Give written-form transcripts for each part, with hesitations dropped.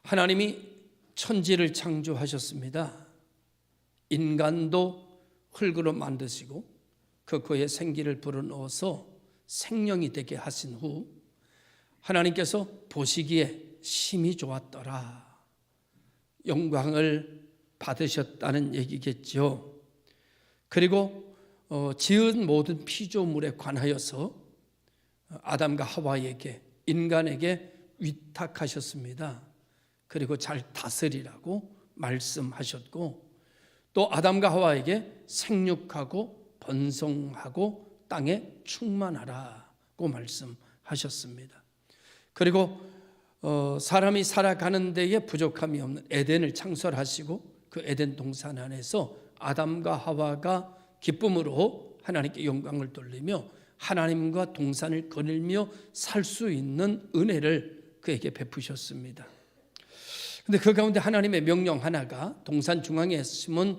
하나님이 천지를 창조하셨습니다. 인간도 흙으로 만드시고 그의 생기를 불어넣어서 생명이 되게 하신 후 하나님께서 보시기에 심히 좋았더라, 영광을 받으셨다는 얘기겠죠. 그리고 지은 모든 피조물에 관하여서 아담과 하와에게, 인간에게 위탁하셨습니다. 그리고 잘 다스리라고 말씀하셨고, 또 아담과 하와에게 생육하고 번성하고 땅에 충만하라고 말씀하셨습니다. 그리고 사람이 살아가는 데에 부족함이 없는 에덴을 창설하시고 그 에덴 동산 안에서 아담과 하와가 기쁨으로 하나님께 영광을 돌리며 하나님과 동산을 거닐며 살 수 있는 은혜를 그에게 베푸셨습니다. 그런데 그 가운데 하나님의 명령 하나가 동산 중앙에 심은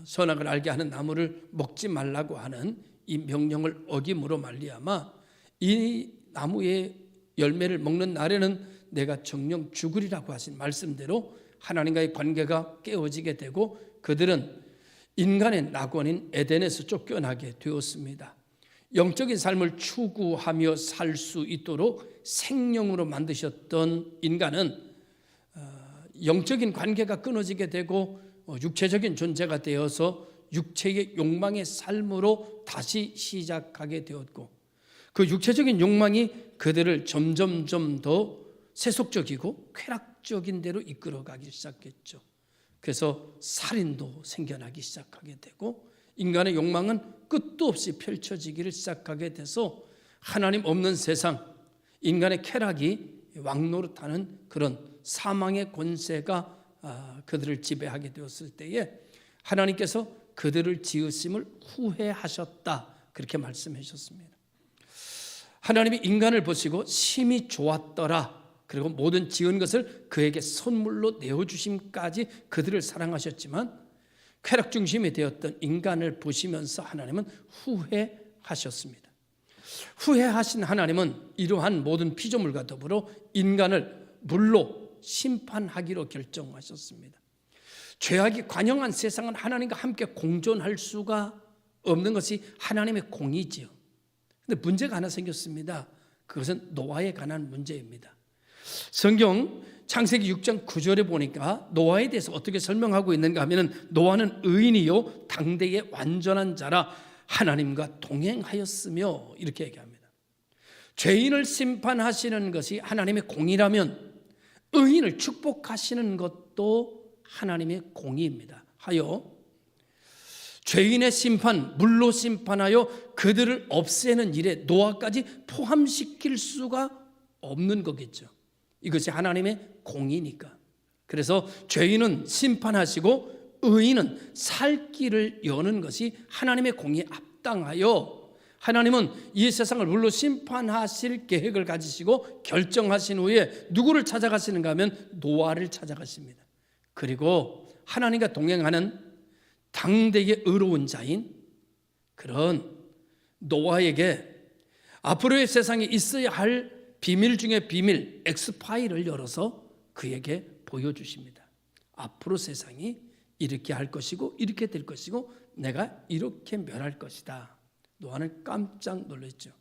선악을 알게 하는 나무를 먹지 말라고 하는 이 명령을 어김으로 말미암아 이 나무의 열매를 먹는 날에는 내가 정녕 죽으리라고 하신 말씀대로 하나님과의 관계가 깨어지게 되고 그들은 인간의 낙원인 에덴에서 쫓겨나게 되었습니다. 영적인 삶을 추구하며 살 수 있도록 생명으로 만드셨던 인간은 영적인 관계가 끊어지게 되고 육체적인 존재가 되어서 육체의 욕망의 삶으로 다시 시작하게 되었고, 그 육체적인 욕망이 그들을 점점점 더 세속적이고 쾌락적인 데로 이끌어가기 시작했죠. 그래서 살인도 생겨나기 시작하게 되고 인간의 욕망은 끝도 없이 펼쳐지기를 시작하게 돼서 하나님 없는 세상, 인간의 쾌락이 왕노릇하는 그런 사망의 권세가 그들을 지배하게 되었을 때에 하나님께서 그들을 지으심을 후회하셨다, 그렇게 말씀해 주셨습니다. 하나님이 인간을 보시고 심히 좋았더라, 그리고 모든 지은 것을 그에게 선물로 내어주심까지 그들을 사랑하셨지만 쾌락 중심이 되었던 인간을 보시면서 하나님은 후회하셨습니다. 후회하신 하나님은 이러한 모든 피조물과 더불어 인간을 물로 심판하기로 결정하셨습니다. 죄악이 관영한 세상은 하나님과 함께 공존할 수가 없는 것이 하나님의 공이지요. 그런데 문제가 하나 생겼습니다. 그것은 노아에 관한 문제입니다. 성경 창세기 6장 9절에 보니까 노아에 대해서 어떻게 설명하고 있는가 하면, 노아는 의인이요 당대의 완전한 자라 하나님과 동행하였으며, 이렇게 얘기합니다. 죄인을 심판하시는 것이 하나님의 공이라면 의인을 축복하시는 것도 하나님의 공의입니다. 하여 죄인의 심판, 물로 심판하여 그들을 없애는 일에 노아까지 포함시킬 수가 없는 거겠죠. 이것이 하나님의 공이니까. 그래서 죄인은 심판하시고 의인은 살 길을 여는 것이 하나님의 공에 합당하여, 하나님은 이 세상을 물로 심판하실 계획을 가지시고 결정하신 후에 누구를 찾아가시는가 하면 노아를 찾아가십니다. 그리고 하나님과 동행하는 당대의 의로운 자인 그런 노아에게 앞으로의 세상에 있어야 할 비밀 중에 비밀, 엑스파일을 열어서 그에게 보여주십니다. 앞으로 세상이 이렇게 할 것이고 이렇게 될 것이고 내가 이렇게 멸할 것이다. 노아는 깜짝 놀랐죠.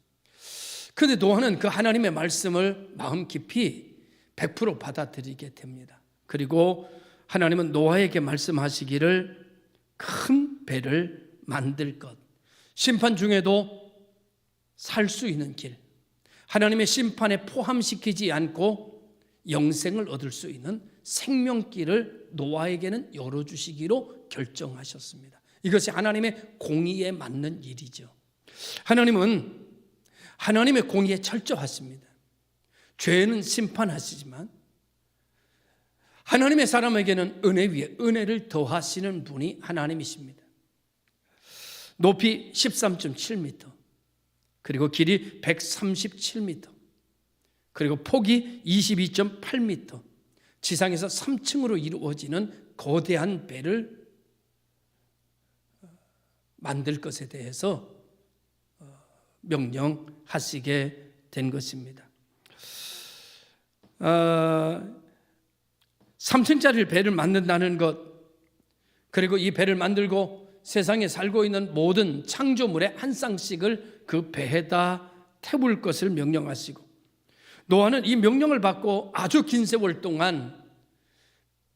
그런데 노아는 그 하나님의 말씀을 마음 깊이 100% 받아들이게 됩니다. 그리고 하나님은 노아에게 말씀하시기를 큰 배를 만들 것, 심판 중에도 살 수 있는 길, 하나님의 심판에 포함시키지 않고 영생을 얻을 수 있는 생명길을 노아에게는 열어주시기로 결정하셨습니다. 이것이 하나님의 공의에 맞는 일이죠. 하나님은 하나님의 공의에 철저하십니다. 죄는 심판하시지만 하나님의 사람에게는 은혜 위에 은혜를 더하시는 분이 하나님이십니다. 높이 13.7m, 그리고 길이 137m, 그리고 폭이 22.8m, 지상에서 3층으로 이루어지는 거대한 배를 만들 것에 대해서 명령하시게 된 것입니다. 3층짜리 배를 만든다는 것, 그리고 이 배를 만들고 세상에 살고 있는 모든 창조물의 한 쌍씩을 그 배에다 태울 것을 명령하시고, 노아는 이 명령을 받고 아주 긴 세월 동안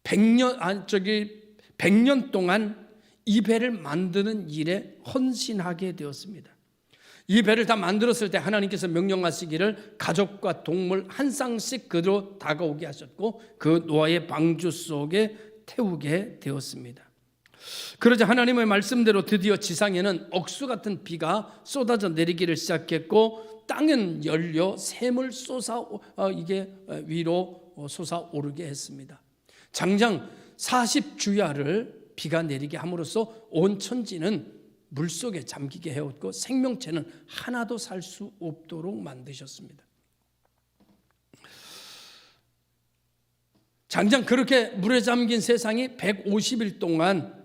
100년 동안 이 배를 만드는 일에 헌신하게 되었습니다. 이 배를 다 만들었을 때 하나님께서 명령하시기를 가족과 동물 한 쌍씩 그대로 다가오게 하셨고 그 노아의 방주 속에 태우게 되었습니다. 그러자 하나님의 말씀대로 드디어 지상에는 억수 같은 비가 쏟아져 내리기를 시작했고, 땅은 열려 샘을 위로 솟아오르게 했습니다. 장장 40주야를 비가 내리게 함으로써 온 천지는 물속에 잠기게 해왔고 생명체는 하나도 살 수 없도록 만드셨습니다. 장장 그렇게 물에 잠긴 세상이 150일 동안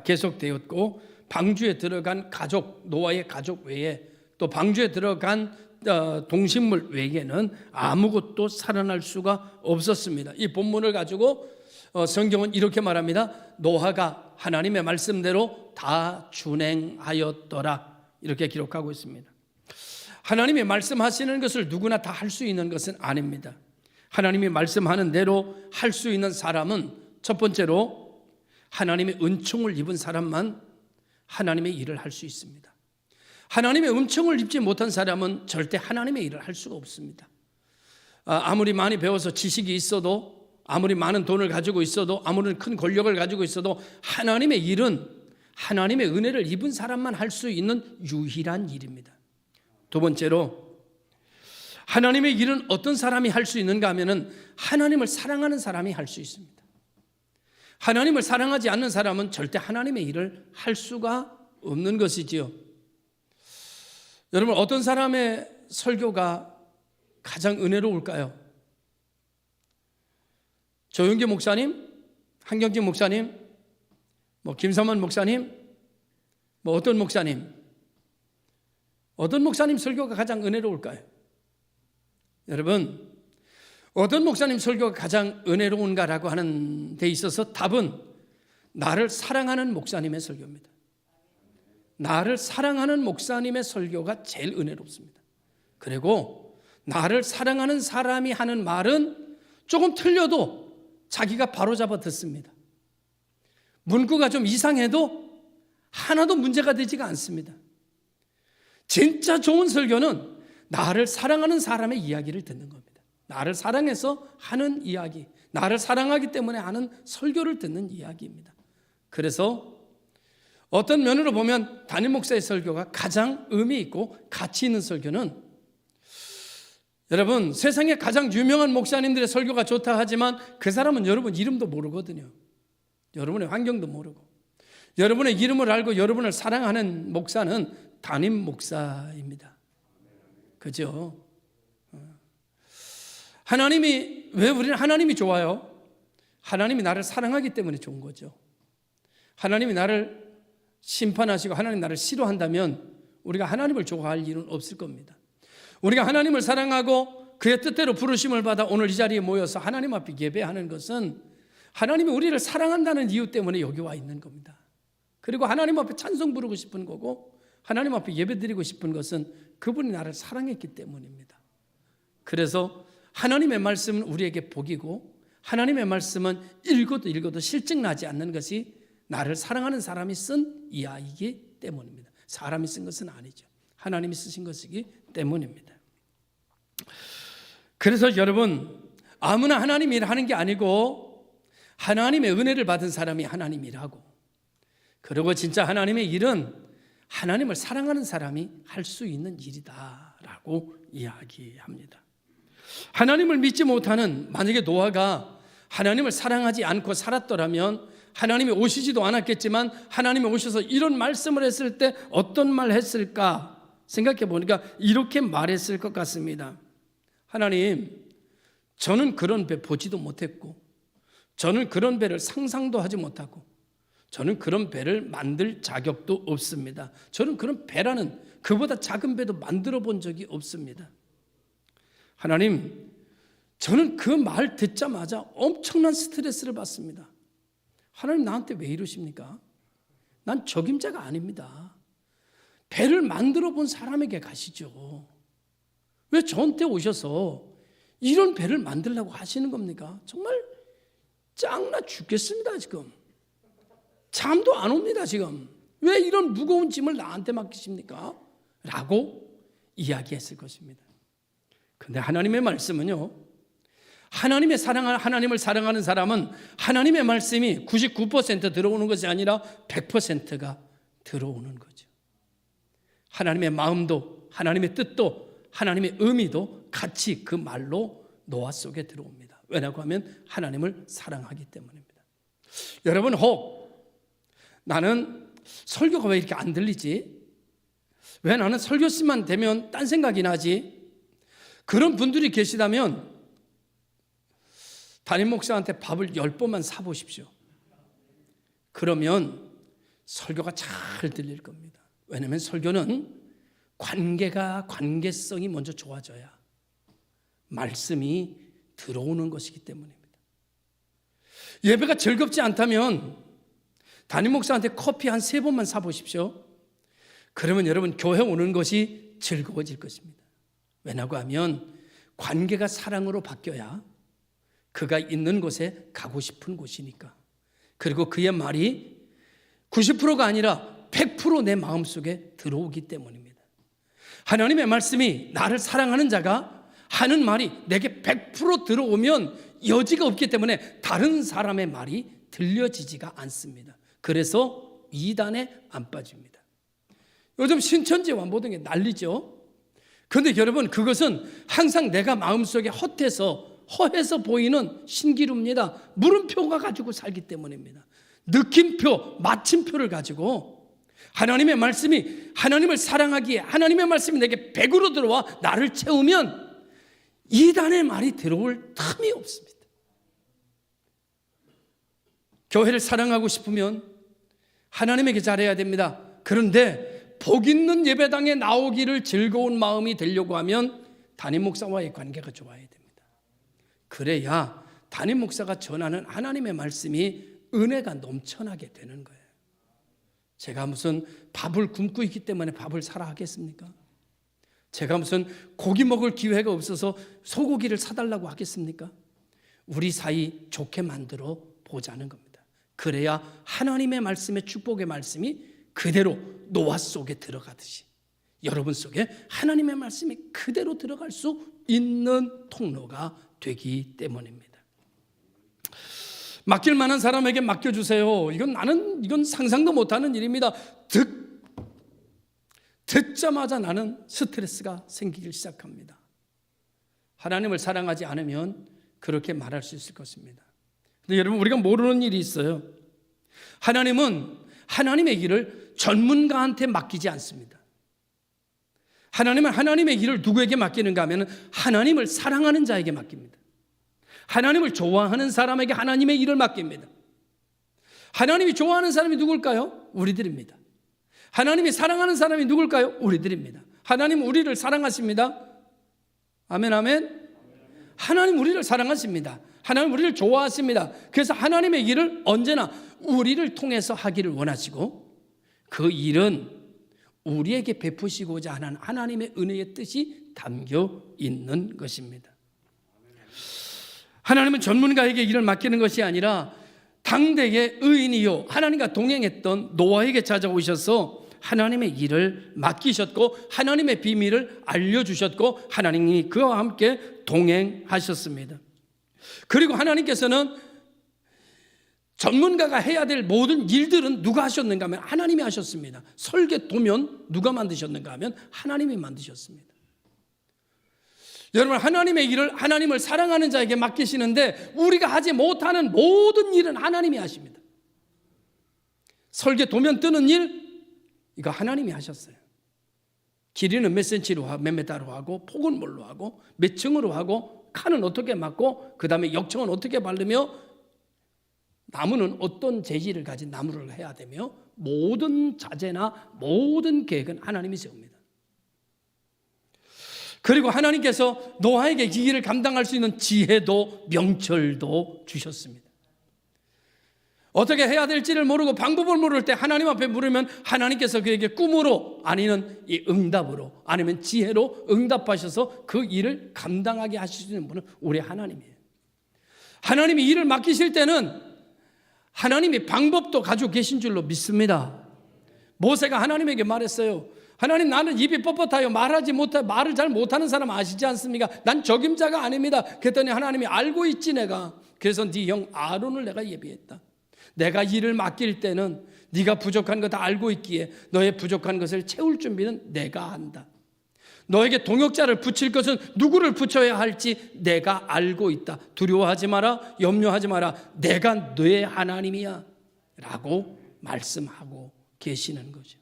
계속되었고, 방주에 들어간 가족, 노아의 가족 외에 또 방주에 들어간 동식물 외에는 아무것도 살아날 수가 없었습니다. 이 본문을 가지고 성경은 이렇게 말합니다. 노아가 하나님의 말씀대로 다 준행하였더라, 이렇게 기록하고 있습니다. 하나님이 말씀하시는 것을 누구나 다 할 수 있는 것은 아닙니다. 하나님이 말씀하는 대로 할 수 있는 사람은 첫 번째로 하나님의 은총을 입은 사람만 하나님의 일을 할 수 있습니다. 하나님의 은총을 입지 못한 사람은 절대 하나님의 일을 할 수가 없습니다. 아무리 많이 배워서 지식이 있어도, 아무리 많은 돈을 가지고 있어도, 아무리 큰 권력을 가지고 있어도 하나님의 일은 하나님의 은혜를 입은 사람만 할 수 있는 유일한 일입니다. 두 번째로 하나님의 일은 어떤 사람이 할 수 있는가 하면은 하나님을 사랑하는 사람이 할 수 있습니다. 하나님을 사랑하지 않는 사람은 절대 하나님의 일을 할 수가 없는 것이지요. 여러분, 어떤 사람의 설교가 가장 은혜로울까요? 조용기 목사님, 한경진 목사님, 김삼원 목사님, 어떤 목사님 설교가 가장 은혜로울까요? 여러분, 어떤 목사님 설교가 가장 은혜로운가라고 하는 데 있어서 답은 나를 사랑하는 목사님의 설교입니다. 나를 사랑하는 목사님의 설교가 제일 은혜롭습니다. 그리고 나를 사랑하는 사람이 하는 말은 조금 틀려도 자기가 바로잡아 듣습니다. 문구가 좀 이상해도 하나도 문제가 되지가 않습니다. 진짜 좋은 설교는 나를 사랑하는 사람의 이야기를 듣는 겁니다. 나를 사랑해서 하는 이야기, 나를 사랑하기 때문에 하는 설교를 듣는 이야기입니다. 그래서 어떤 면으로 보면 담임 목사의 설교가 가장 의미 있고 가치 있는 설교는, 여러분, 세상에 가장 유명한 목사님들의 설교가 좋다 하지만 그 사람은 여러분 이름도 모르거든요. 여러분의 환경도 모르고, 여러분의 이름을 알고 여러분을 사랑하는 목사는 담임 목사입니다. 그죠? 왜 우리는 하나님이 좋아요? 하나님이 나를 사랑하기 때문에 좋은 거죠. 하나님이 나를 심판하시고 하나님 나를 싫어한다면 우리가 하나님을 좋아할 일은 없을 겁니다. 우리가 하나님을 사랑하고 그의 뜻대로 부르심을 받아 오늘 이 자리에 모여서 하나님 앞에 예배하는 것은 하나님이 우리를 사랑한다는 이유 때문에 여기 와 있는 겁니다. 그리고 하나님 앞에 찬송 부르고 싶은 거고 하나님 앞에 예배드리고 싶은 것은 그분이 나를 사랑했기 때문입니다. 그래서 하나님의 말씀은 우리에게 복이고, 하나님의 말씀은 읽어도 실증나지 않는 것이 나를 사랑하는 사람이 쓴 이야기이기 때문입니다. 사람이 쓴 것은 아니죠. 하나님이 쓰신 것이기 때문입니다. 그래서 여러분, 아무나 하나님 일 하는 게 아니고 하나님의 은혜를 받은 사람이 하나님 일하고, 그리고 진짜 하나님의 일은 하나님을 사랑하는 사람이 할 수 있는 일이다라고 이야기합니다. 하나님을 믿지 못하는, 만약에 노아가 하나님을 사랑하지 않고 살았더라면 하나님이 오시지도 않았겠지만 하나님이 오셔서 이런 말씀을 했을 때 어떤 말 했을까 생각해 보니까 이렇게 말했을 것 같습니다. 하나님, 저는 그런 배 보지도 못했고, 저는 그런 배를 상상도 하지 못하고, 저는 그런 배를 만들 자격도 없습니다. 저는 그런 배라는 그보다 작은 배도 만들어 본 적이 없습니다. 하나님, 저는 그 말 듣자마자 엄청난 스트레스를 받습니다. 하나님 나한테 왜 이러십니까? 난 적임자가 아닙니다. 배를 만들어 본 사람에게 가시죠. 왜 저한테 오셔서 이런 배를 만들려고 하시는 겁니까? 정말 짱나 죽겠습니다. 지금 잠도 안 옵니다. 지금 왜 이런 무거운 짐을 나한테 맡기십니까? 라고 이야기했을 것입니다. 그런데 하나님의 말씀은요, 하나님을 사랑하는 사람은 하나님의 말씀이 99% 들어오는 것이 아니라 100%가 들어오는 거죠. 하나님의 마음도 하나님의 뜻도 하나님의 의미도 같이 그 말로 노아 속에 들어옵니다. 왜냐고 하면 하나님을 사랑하기 때문입니다. 여러분, 혹 나는 설교가 왜 이렇게 안 들리지? 왜 나는 설교씨만 되면 딴 생각이 나지? 그런 분들이 계시다면 담임 목사한테 밥을 10번만 사보십시오. 그러면 설교가 잘 들릴 겁니다. 왜냐하면 설교는 관계성이 먼저 좋아져야 말씀이 들어오는 것이기 때문입니다. 예배가 즐겁지 않다면 담임 목사한테 커피 한 3번만 사보십시오. 그러면 여러분 교회 오는 것이 즐거워질 것입니다. 왜냐고 하면 관계가 사랑으로 바뀌어야 그가 있는 곳에 가고 싶은 곳이니까. 그리고 그의 말이 90%가 아니라 100% 내 마음속에 들어오기 때문입니다. 하나님의 말씀이 나를 사랑하는 자가 하는 말이 내게 100% 들어오면 여지가 없기 때문에 다른 사람의 말이 들려지지가 않습니다. 그래서 이단에 안 빠집니다. 요즘 신천지 완보등에 난리죠. 그런데 여러분, 그것은 항상 내가 마음속에 허해서 보이는 신기루입니다. 물음표가 가지고 살기 때문입니다. 느낌표, 마침표를 가지고 하나님의 말씀이 하나님을 사랑하기에 하나님의 말씀이 내게 100으로 들어와 나를 채우면 이단의 말이 들어올 틈이 없습니다. 교회를 사랑하고 싶으면 하나님에게 잘해야 됩니다. 그런데 복 있는 예배당에 나오기를 즐거운 마음이 되려고 하면 담임 목사와의 관계가 좋아야 됩니다. 그래야 담임 목사가 전하는 하나님의 말씀이 은혜가 넘쳐나게 되는 거예요. 제가 무슨 밥을 굶고 있기 때문에 밥을 사라 하겠습니까? 제가 무슨 고기 먹을 기회가 없어서 소고기를 사달라고 하겠습니까? 우리 사이 좋게 만들어 보자는 겁니다. 그래야 하나님의 말씀의 축복의 말씀이 그대로 노아 속에 들어가듯이 여러분 속에 하나님의 말씀이 그대로 들어갈 수 있는 통로가 되기 때문입니다. 맡길 만한 사람에게 맡겨주세요. 이건 상상도 못하는 일입니다. 듣자마자 나는 스트레스가 생기기 시작합니다. 하나님을 사랑하지 않으면 그렇게 말할 수 있을 것입니다. 근데 여러분, 우리가 모르는 일이 있어요. 하나님은 하나님의 일을 전문가한테 맡기지 않습니다. 하나님은 하나님의 일을 누구에게 맡기는가 하면 하나님을 사랑하는 자에게 맡깁니다. 하나님을 좋아하는 사람에게 하나님의 일을 맡깁니다. 하나님이 좋아하는 사람이 누굴까요? 우리들입니다. 하나님이 사랑하는 사람이 누굴까요? 우리들입니다. 하나님 우리를 사랑하십니다. 아멘, 아멘. 하나님 우리를 사랑하십니다. 하나님 우리를 좋아하십니다. 그래서 하나님의 일을 언제나 우리를 통해서 하기를 원하시고 그 일은 우리에게 베푸시고자 하는 하나님의 은혜의 뜻이 담겨 있는 것입니다. 하나님은 전문가에게 일을 맡기는 것이 아니라 당대의 의인이요 하나님과 동행했던 노아에게 찾아오셔서 하나님의 일을 맡기셨고 하나님의 비밀을 알려주셨고 하나님이 그와 함께 동행하셨습니다. 그리고 하나님께서는 전문가가 해야 될 모든 일들은 누가 하셨는가 하면 하나님이 하셨습니다. 설계 도면 누가 만드셨는가 하면 하나님이 만드셨습니다. 여러분, 하나님의 일을 하나님을 사랑하는 자에게 맡기시는데 우리가 하지 못하는 모든 일은 하나님이 하십니다. 설계 도면 뜨는 일, 이거 하나님이 하셨어요. 길이는 몇 센치로 하고 몇 미터로 하고 폭은 뭘로 하고 몇 층으로 하고 칸은 어떻게 맞고 그 다음에 역청은 어떻게 바르며 나무는 어떤 재질을 가진 나무를 해야 되며 모든 자재나 모든 계획은 하나님이 세웁니다. 그리고 하나님께서 노아에게 이 일을 감당할 수 있는 지혜도 명철도 주셨습니다. 어떻게 해야 될지를 모르고 방법을 모를 때 하나님 앞에 물으면 하나님께서 그에게 꿈으로 아니면 이 응답으로 아니면 지혜로 응답하셔서 그 일을 감당하게 하시는 분은 우리 하나님이에요. 하나님이 일을 맡기실 때는 하나님이 방법도 가지고 계신 줄로 믿습니다. 모세가 하나님에게 말했어요. 하나님, 나는 입이 뻣뻣하여 말을 잘 못하는 사람 아시지 않습니까? 난 적임자가 아닙니다. 그랬더니 하나님이 알고 있지 내가. 그래서 네 형 아론을 내가 예비했다. 내가 일을 맡길 때는 네가 부족한 거 다 알고 있기에 너의 부족한 것을 채울 준비는 내가 한다. 너에게 동역자를 붙일 것은 누구를 붙여야 할지 내가 알고 있다. 두려워하지 마라, 염려하지 마라. 내가 너의 하나님이야 라고 말씀하고 계시는 거죠.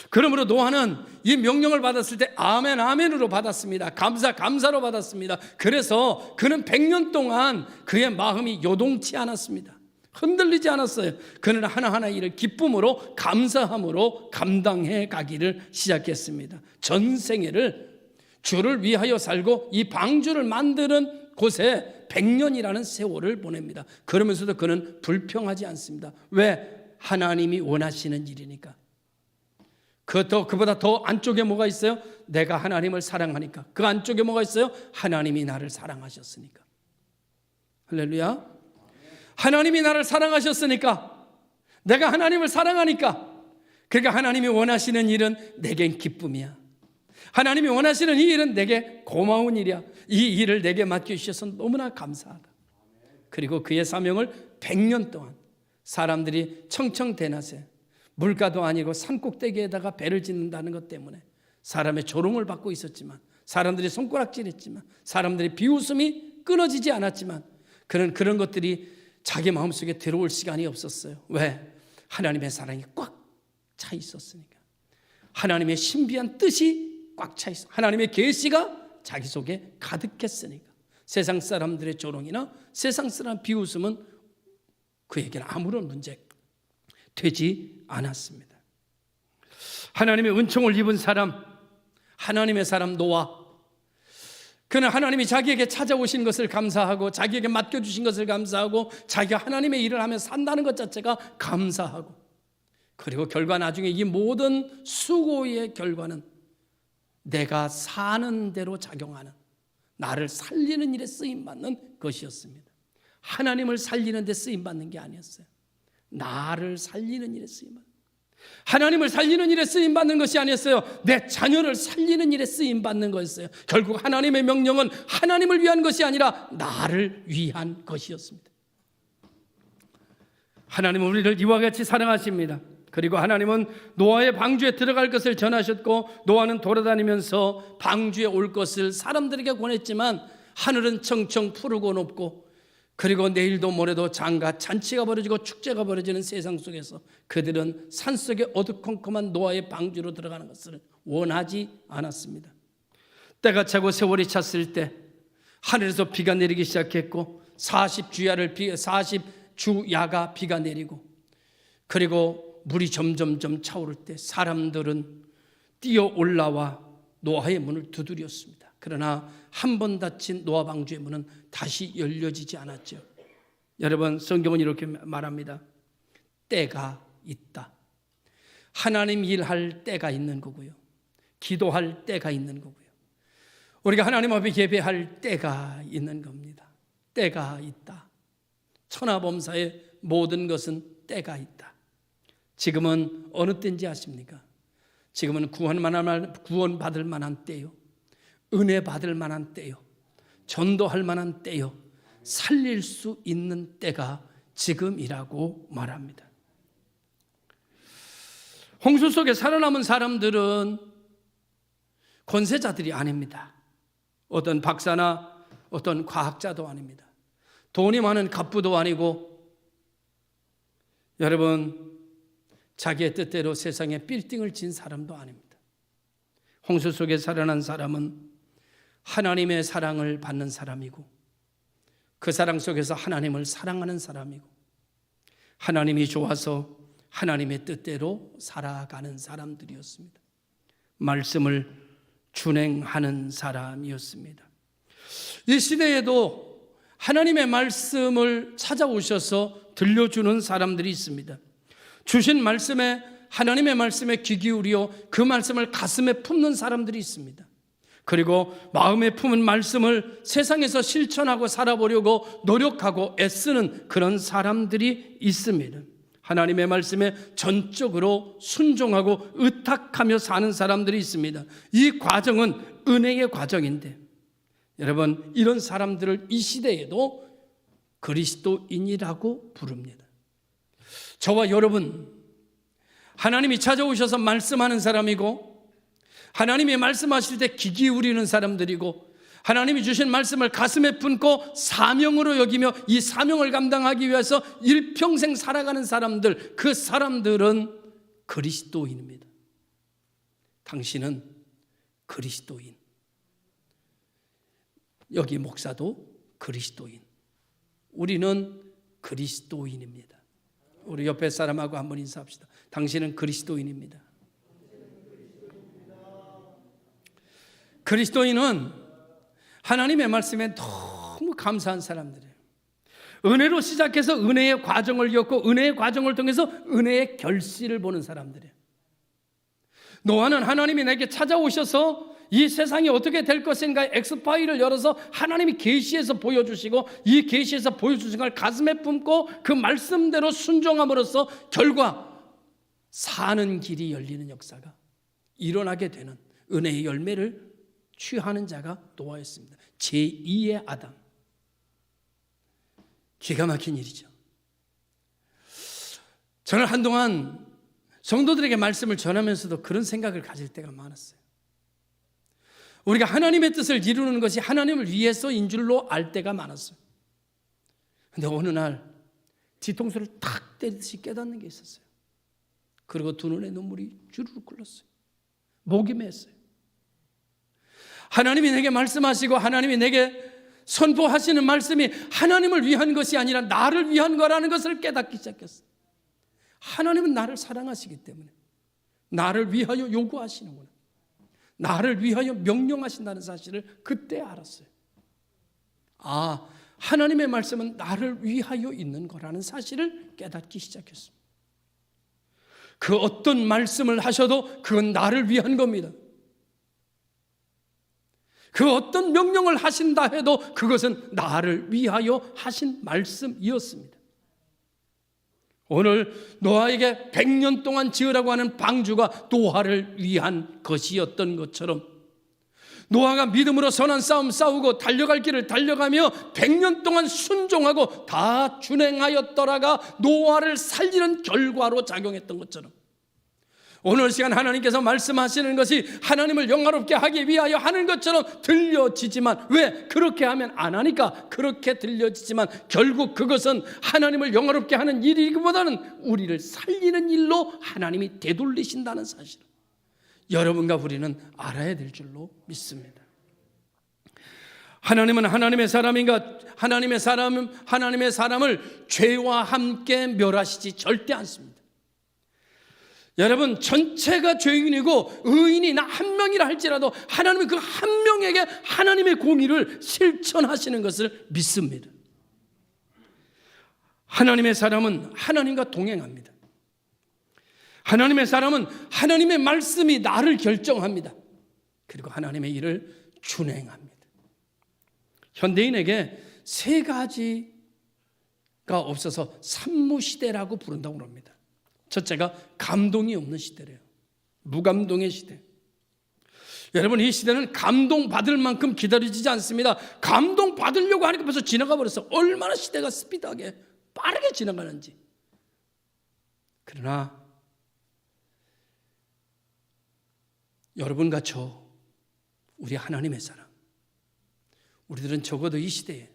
그러므로 노아는 이 명령을 받았을 때 아멘 아멘으로 받았습니다. 감사로 받았습니다. 그래서 그는 100년 동안 그의 마음이 요동치 않았습니다. 흔들리지 않았어요. 그는 하나하나 일을 기쁨으로 감사함으로 감당해 가기를 시작했습니다. 전생애를 주를 위하여 살고 이 방주를 만드는 곳에 100년이라는 세월을 보냅니다. 그러면서도 그는 불평하지 않습니다. 왜? 하나님이 원하시는 일이니까. 그보다 더 안쪽에 뭐가 있어요? 내가 하나님을 사랑하니까. 그 안쪽에 뭐가 있어요? 하나님이 나를 사랑하셨으니까. 할렐루야. 하나님이 나를 사랑하셨으니까, 내가 하나님을 사랑하니까, 그러니까 하나님이 원하시는 일은 내겐 기쁨이야. 하나님이 원하시는 이 일은 내게 고마운 일이야. 이 일을 내게 맡겨주셔서 너무나 감사하다. 그리고 그의 사명을 100년 동안 사람들이 청청대낮에 물가도 아니고 산꼭대기에다가 배를 짓는다는 것 때문에 사람의 조롱을 받고 있었지만, 사람들이 손가락질했지만, 사람들이 비웃음이 끊어지지 않았지만, 그는 그런 것들이 자기 마음속에 들어올 시간이 없었어요. 왜? 하나님의 사랑이 꽉 차 있었으니까. 하나님의 신비한 뜻이 꽉 차 있어. 하나님의 계시가 자기 속에 가득했으니까. 세상 사람들의 조롱이나 세상 사람 비웃음은 그에게는 아무런 문제 되지 않았습니다. 하나님의 은총을 입은 사람, 하나님의 사람 노아, 그는 하나님이 자기에게 찾아오신 것을 감사하고 자기에게 맡겨주신 것을 감사하고 자기가 하나님의 일을 하며 산다는 것 자체가 감사하고, 그리고 결과 나중에 이 모든 수고의 결과는 내가 사는 대로 작용하는, 나를 살리는 일에 쓰임받는 것이었습니다. 하나님을 살리는 데 쓰임받는 게 아니었어요. 나를 살리는 일에 쓰임받는, 하나님을 살리는 일에 쓰임받는 것이 아니었어요. 내 자녀를 살리는 일에 쓰임받는 거였어요. 결국 하나님의 명령은 하나님을 위한 것이 아니라 나를 위한 것이었습니다. 하나님은 우리를 이와 같이 사랑하십니다. 그리고 하나님은 노아의 방주에 들어갈 것을 전하셨고, 노아는 돌아다니면서 방주에 올 것을 사람들에게 권했지만 하늘은 청청 푸르고 높고, 그리고 내일도 모레도 장가 잔치가 벌어지고 축제가 벌어지는 세상 속에서 그들은 산속의 어두컴컴한 노아의 방주로 들어가는 것을 원하지 않았습니다. 때가 차고 세월이 찼을 때 하늘에서 비가 내리기 시작했고, 40주야가 비가 내리고, 그리고 물이 점점점 차오를 때 사람들은 뛰어 올라와 노아의 문을 두드렸습니다. 그러나 한 번 닫힌 노아 방주의 문은 다시 열려지지 않았죠. 여러분, 성경은 이렇게 말합니다. 때가 있다. 하나님 일할 때가 있는 거고요. 기도할 때가 있는 거고요. 우리가 하나님 앞에 예배할 때가 있는 겁니다. 때가 있다. 천하범사의 모든 것은 때가 있다. 지금은 어느 때인지 아십니까? 지금은 구원받을 만한 때요, 은혜 받을 만한 때요, 전도할 만한 때요, 살릴 수 있는 때가 지금이라고 말합니다. 홍수 속에 살아남은 사람들은 권세자들이 아닙니다. 어떤 박사나 어떤 과학자도 아닙니다. 돈이 많은 갑부도 아니고, 여러분, 자기의 뜻대로 세상에 빌딩을 진 사람도 아닙니다. 홍수 속에 살아난 사람은 하나님의 사랑을 받는 사람이고, 그 사랑 속에서 하나님을 사랑하는 사람이고, 하나님이 좋아서 하나님의 뜻대로 살아가는 사람들이었습니다. 말씀을 준행하는 사람이었습니다. 이 시대에도 하나님의 말씀을 찾아오셔서 들려주는 사람들이 있습니다. 주신 말씀에, 하나님의 말씀에 귀 기울여 그 말씀을 가슴에 품는 사람들이 있습니다. 그리고 마음에 품은 말씀을 세상에서 실천하고 살아보려고 노력하고 애쓰는 그런 사람들이 있습니다. 하나님의 말씀에 전적으로 순종하고 의탁하며 사는 사람들이 있습니다. 이 과정은 은혜의 과정인데, 여러분, 이런 사람들을 이 시대에도 그리스도인이라고 부릅니다. 저와 여러분, 하나님이 찾아오셔서 말씀하는 사람이고, 하나님이 말씀하실 때 귀 기울이는 사람들이고, 하나님이 주신 말씀을 가슴에 품고 사명으로 여기며 이 사명을 감당하기 위해서 일평생 살아가는 사람들, 그 사람들은 그리스도인입니다. 당신은 그리스도인. 여기 목사도 그리스도인. 우리는 그리스도인입니다. 우리 옆에 사람하고 한번 인사합시다. 당신은 그리스도인입니다. 그리스도인은 하나님의 말씀에 너무 감사한 사람들이에요. 은혜로 시작해서 은혜의 과정을 겪고 은혜의 과정을 통해서 은혜의 결실을 보는 사람들이에요. 노아는 하나님이 내게 찾아오셔서 이 세상이 어떻게 될 것인가의 엑스파일을 열어서 하나님이 계시해서 보여주시고, 이 계시해서 보여주신 걸 가슴에 품고 그 말씀대로 순종함으로써 결과 사는 길이 열리는 역사가 일어나게 되는 은혜의 열매를 취하는 자가 노아였습니다. 제2의 아담. 기가 막힌 일이죠. 저는 한동안 성도들에게 말씀을 전하면서도 그런 생각을 가질 때가 많았어요. 우리가 하나님의 뜻을 이루는 것이 하나님을 위해서인 줄로 알 때가 많았어요. 그런데 어느 날 뒤통수를 탁 때리듯이 깨닫는 게 있었어요. 그리고 두 눈에 눈물이 주르륵 흘렀어요. 목이 맸어요. 하나님이 내게 말씀하시고 하나님이 내게 선포하시는 말씀이 하나님을 위한 것이 아니라 나를 위한 거라는 것을 깨닫기 시작했어요. 하나님은 나를 사랑하시기 때문에 나를 위하여 요구하시는구나, 나를 위하여 명령하신다는 사실을 그때 알았어요. 아, 하나님의 말씀은 나를 위하여 있는 거라는 사실을 깨닫기 시작했습니다. 그 어떤 말씀을 하셔도 그건 나를 위한 겁니다. 그 어떤 명령을 하신다 해도 그것은 나를 위하여 하신 말씀이었습니다. 오늘 노아에게 100년 동안 지으라고 하는 방주가 노아를 위한 것이었던 것처럼, 노아가 믿음으로 선한 싸움 싸우고 달려갈 길을 달려가며 100년 동안 순종하고 다 준행하였더라가 노아를 살리는 결과로 작용했던 것처럼, 오늘 시간 하나님께서 말씀하시는 것이 하나님을 영화롭게 하기 위하여 하는 것처럼 들려지지만, 왜? 그렇게 하면 안 하니까 그렇게 들려지지만 결국 그것은 하나님을 영화롭게 하는 일이기보다는 우리를 살리는 일로 하나님이 되돌리신다는 사실을 여러분과 우리는 알아야 될 줄로 믿습니다. 하나님은 하나님의 사람인가? 하나님의 사람을 죄와 함께 멸하시지 절대 않습니다. 여러분, 전체가 죄인이고 의인이 나 한 명이라 할지라도 하나님은 그 한 명에게 하나님의 공의를 실천하시는 것을 믿습니다. 하나님의 사람은 하나님과 동행합니다. 하나님의 사람은 하나님의 말씀이 나를 결정합니다. 그리고 하나님의 일을 준행합니다. 현대인에게 세 가지가 없어서 산무시대라고 부른다고 합니다. 첫째가 감동이 없는 시대래요. 무감동의 시대. 여러분, 이 시대는 감동받을 만큼 기다려지지 않습니다. 감동받으려고 하니까 벌써 지나가 버렸어. 얼마나 시대가 스피드하게 빠르게 지나가는지. 그러나 여러분과 저, 우리 하나님의 사람, 우리들은 적어도 이 시대에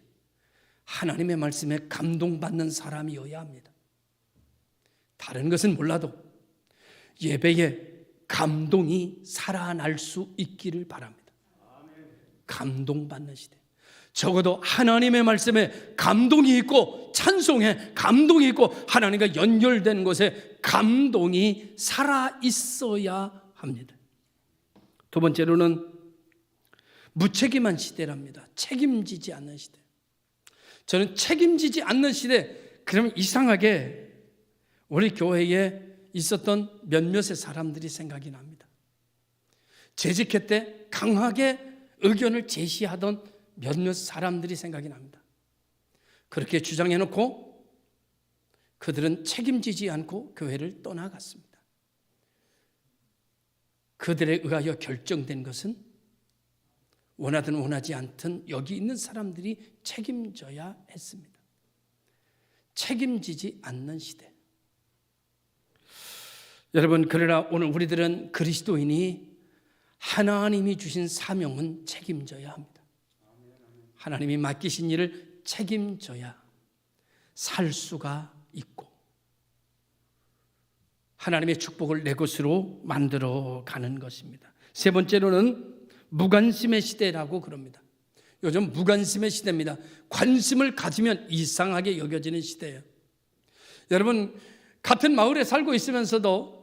하나님의 말씀에 감동받는 사람이어야 합니다. 다른 것은 몰라도 예배에 감동이 살아날 수 있기를 바랍니다. 감동받는 시대. 적어도 하나님의 말씀에 감동이 있고 찬송에 감동이 있고 하나님과 연결된 곳에 감동이 살아 있어야 합니다. 두 번째로는 무책임한 시대랍니다. 책임지지 않는 시대. 저는 책임지지 않는 시대, 그러면 이상하게 우리 교회에 있었던 몇몇의 사람들이 생각이 납니다. 재직회 때 강하게 의견을 제시하던 몇몇 사람들이 생각이 납니다. 그렇게 주장해놓고 그들은 책임지지 않고 교회를 떠나갔습니다. 그들에 의하여 결정된 것은 원하든 원하지 않든 여기 있는 사람들이 책임져야 했습니다. 책임지지 않는 시대. 여러분, 그러나 오늘 우리들은 그리스도인이 하나님이 주신 사명은 책임져야 합니다. 하나님이 맡기신 일을 책임져야 살 수가 있고 하나님의 축복을 내 것으로 만들어 가는 것입니다. 세 번째로는 무관심의 시대라고 그럽니다. 요즘 무관심의 시대입니다. 관심을 가지면 이상하게 여겨지는 시대예요. 여러분, 같은 마을에 살고 있으면서도,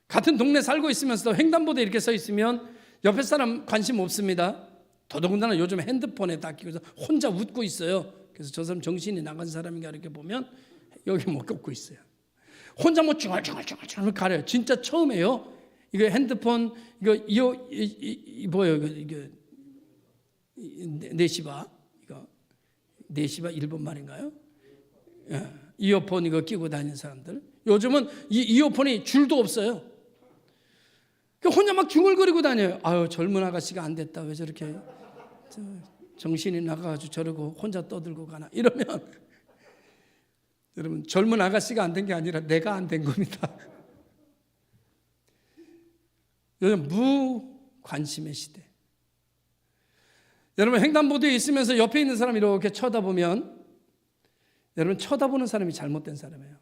같은 동네 살고 있으면서도 횡단보도에 이렇게 서 있으면 옆에 사람 관심 없습니다. 더더군다나 요즘 핸드폰에 다 끼고서 혼자 웃고 있어요. 그래서 저 사람 정신이 나간 사람인가 이렇게 보면 여기 못 걷고 있어요. 혼자 뭐 쭈글쭈글 가려요. 진짜 처음에요. 이거 핸드폰 이거 뭐예요? 이거 네시바, 이거 네시바 일본 말인가요? 이어폰 이거 끼고 다니는 사람들. 요즘은 이 이어폰이 줄도 없어요. 혼자 막 중얼거리고 다녀요. 아유, 젊은 아가씨가 안 됐다. 왜 저렇게 정신이 나가가지고 저러고 혼자 떠들고 가나 이러면 여러분, 젊은 아가씨가 안 된 게 아니라 내가 안 된 겁니다. 요즘 무관심의 시대. 여러분, 횡단보도에 있으면서 옆에 있는 사람 이렇게 쳐다보면 여러분, 쳐다보는 사람이 잘못된 사람이에요.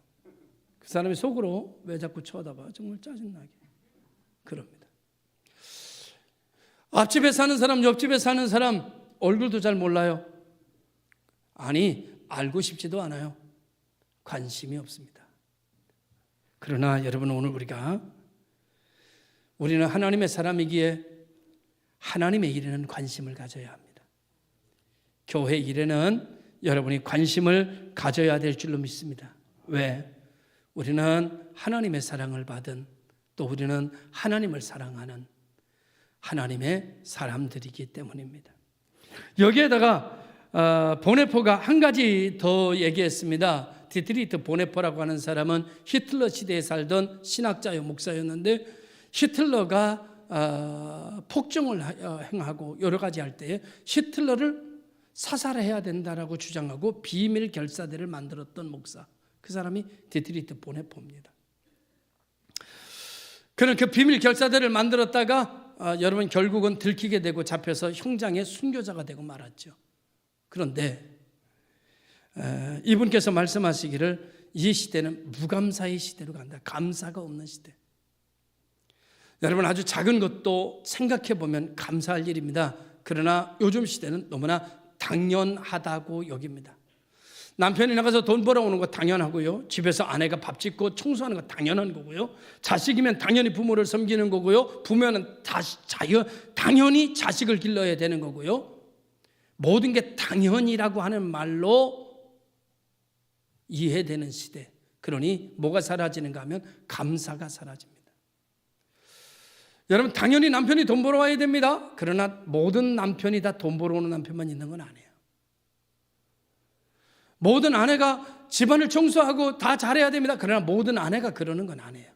그 사람이 속으로 왜 자꾸 쳐다봐? 정말 짜증나게 그럽니다. 앞집에 사는 사람, 옆집에 사는 사람 얼굴도 잘 몰라요. 아니, 알고 싶지도 않아요. 관심이 없습니다. 그러나 여러분, 오늘 우리는 하나님의 사람이기에 하나님의 일에는 관심을 가져야 합니다. 교회 일에는 여러분이 관심을 가져야 될 줄로 믿습니다. 왜? 우리는 하나님의 사랑을 받은, 또 우리는 하나님을 사랑하는 하나님의 사람들이기 때문입니다. 여기에다가 보네포가 한 가지 더 얘기했습니다. 디트리트 보네포라고 하는 사람은 히틀러 시대에 살던 신학자요, 목사였는데 히틀러가 폭정을 행하고 여러 가지 할 때에 히틀러를 사살해야 된다라고 주장하고 비밀 결사대를 만들었던 목사, 그 사람이 디트리트 보네포입니다. 그는 그 비밀 결사대를 만들었다가 여러분, 결국은 들키게 되고 잡혀서 형장의 순교자가 되고 말았죠. 그런데 이분께서 말씀하시기를 이 시대는 무감사의 시대로 간다. 감사가 없는 시대. 여러분, 아주 작은 것도 생각해 보면 감사할 일입니다. 그러나 요즘 시대는 너무나 당연하다고 여깁니다. 남편이 나가서 돈 벌어오는 거 당연하고요. 집에서 아내가 밥 짓고 청소하는 거 당연한 거고요. 자식이면 당연히 부모를 섬기는 거고요. 부모는 당연히 자식을 길러야 되는 거고요. 모든 게 당연이라고 하는 말로 이해되는 시대. 그러니 뭐가 사라지는가 하면 감사가 사라집니다. 여러분, 당연히 남편이 돈 벌어와야 됩니다. 그러나 모든 남편이 다 돈 벌어오는 남편만 있는 건 아니에요. 모든 아내가 집안을 청소하고 다 잘해야 됩니다. 그러나 모든 아내가 그러는 건 아니에요.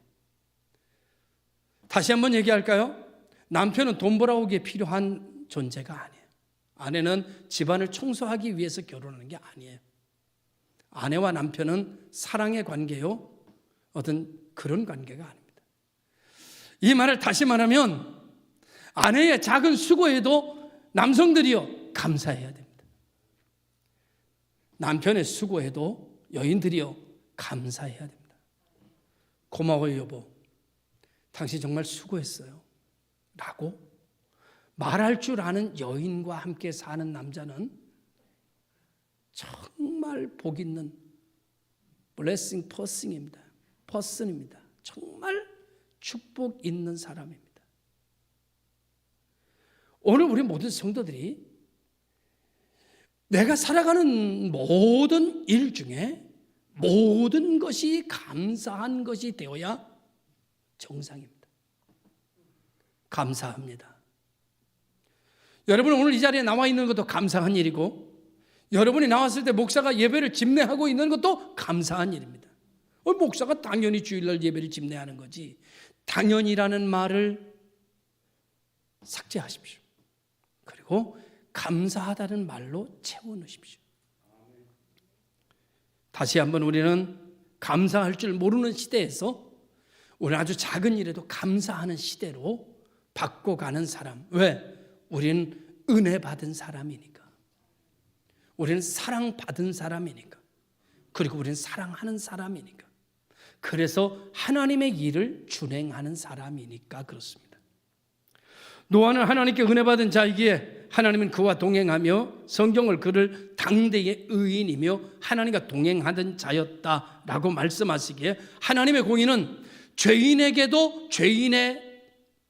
다시 한번 얘기할까요? 남편은 돈 벌어오기에 필요한 존재가 아니에요. 아내는 집안을 청소하기 위해서 결혼하는 게 아니에요. 아내와 남편은 사랑의 관계요, 어떤 그런 관계가 아닙니다. 이 말을 다시 말하면 아내의 작은 수고에도 남성들이요 감사해야 됩니다. 남편의 수고에도 여인들이요 감사해야 됩니다. 고마워요 여보, 당신 정말 수고했어요 라고 말할 줄 아는 여인과 함께 사는 남자는 정말 복 있는 blessing person입니다. 정말 축복 있는 사람입니다. 오늘 우리 모든 성도들이 내가 살아가는 모든 일 중에 모든 것이 감사한 것이 되어야 정상입니다. 감사합니다. 여러분 오늘 이 자리에 나와 있는 것도 감사한 일이고, 여러분이 나왔을 때 목사가 예배를 집례하고 있는 것도 감사한 일입니다. 목사가 당연히 주일날 예배를 집례하는 거지, 당연이라는 말을 삭제하십시오. 그리고 감사하다는 말로 채워넣으십시오. 다시 한번 우리는 감사할 줄 모르는 시대에서 우리는 아주 작은 일에도 감사하는 시대로 바꿔가는 사람. 왜? 우리는 은혜 받은 사람이니까. 우리는 사랑받은 사람이니까. 그리고 우리는 사랑하는 사람이니까. 그래서 하나님의 일을 준행하는 사람이니까 그렇습니다. 노아는 하나님께 은혜 받은 자이기에 하나님은 그와 동행하며 성경을 그를 당대의 의인이며 하나님과 동행하던 자였다라고 말씀하시기에, 하나님의 공의는 죄인에게도 죄인에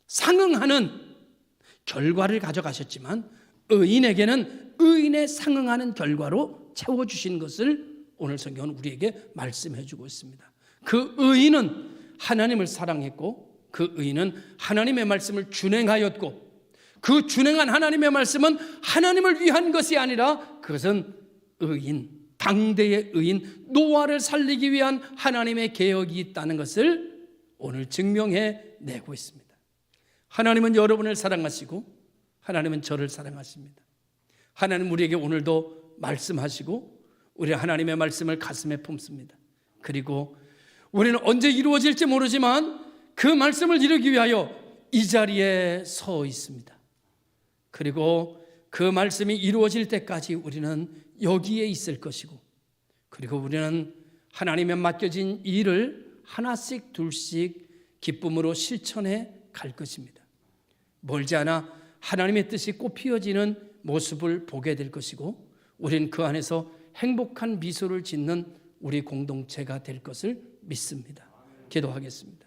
상응하는 결과를 가져가셨지만 의인에게는 의인에 상응하는 결과로 채워주신 것을 오늘 성경은 우리에게 말씀해 주고 있습니다. 그 의인은 하나님을 사랑했고, 그 의인은 하나님의 말씀을 준행하였고, 그 준행한 하나님의 말씀은 하나님을 위한 것이 아니라 그것은 의인, 당대의 의인 노아를 살리기 위한 하나님의 계획이 있다는 것을 오늘 증명해 내고 있습니다. 하나님은 여러분을 사랑하시고 하나님은 저를 사랑하십니다. 하나님 우리에게 오늘도 말씀하시고 우리 하나님의 말씀을 가슴에 품습니다. 그리고 우리는 언제 이루어질지 모르지만 그 말씀을 이루기 위하여 이 자리에 서 있습니다. 그리고 그 말씀이 이루어질 때까지 우리는 여기에 있을 것이고, 그리고 우리는 하나님의 맡겨진 일을 하나씩 둘씩 기쁨으로 실천해 갈 것입니다. 멀지 않아 하나님의 뜻이 꽃피어지는 모습을 보게 될 것이고, 우리는 그 안에서 행복한 미소를 짓는 우리 공동체가 될 것을 믿습니다. 기도하겠습니다.